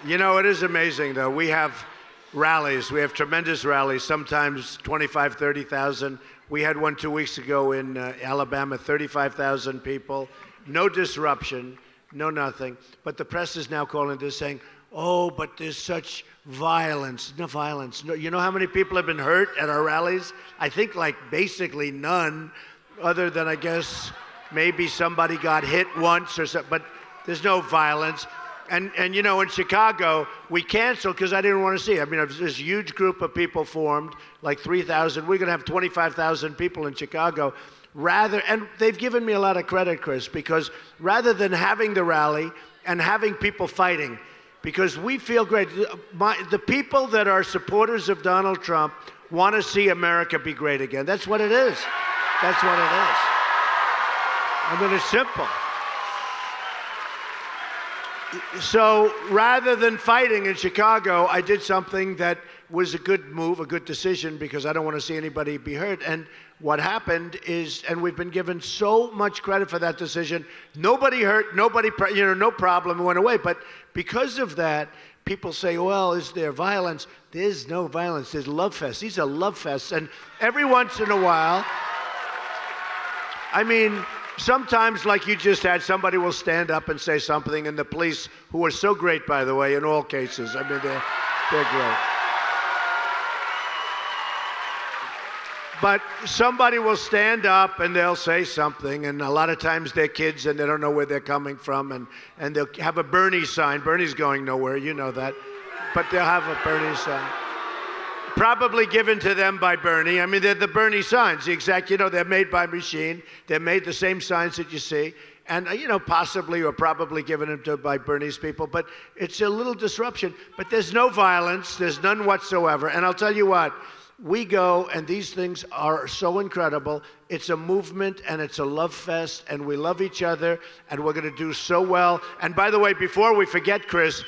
You know, it is amazing, though. We have rallies. We have tremendous rallies, sometimes 25, 30,000. We had one 2 weeks ago in Alabama, 35,000 people. No disruption, no nothing. But the press is now calling this saying, oh, but there's such violence. No violence. No, you know how many people have been hurt at our rallies? I think like basically none, other than I guess maybe somebody got hit once or something. But there's no violence. And you know, in Chicago, we canceled because I didn't want to see it. I mean, this huge group of people formed, like 3,000. We're going to have 25,000 people in Chicago. And they've given me a lot of credit, Chris, because rather than having the rally and having people fighting, because we feel great. The people that are supporters of Donald Trump want to see America be great again. That's what it is. That's what it is. I mean, it's simple. So rather than fighting in Chicago, I did something that was a good move, a good decision, because I don't want to see anybody be hurt. And what happened is, and we've been given so much credit for that decision, nobody hurt, nobody, no problem, it went away. But because of that, people say, well, is there violence? There's no violence. There's love fests. These are love fests. And every once in a while, I mean, sometimes, like you just had, somebody will stand up and say something, and the police, who are so great, by the way, in all cases, I mean, they're great. But somebody will stand up and they'll say something, and a lot of times they're kids and they don't know where they're coming from, and they'll have a Bernie sign. Bernie's going nowhere, you know that. But they'll have a Bernie sign. Probably given to them by Bernie. I mean, they're the Bernie signs, the exact, they're made by machine. They're made the same signs that you see. And, possibly or probably given them by Bernie's people. But it's a little disruption. But there's no violence. There's none whatsoever. And I'll tell you what, we go, and these things are so incredible. It's a movement, and it's a love fest, and we love each other, and we're going to do so well. And by the way, before we forget, Chris,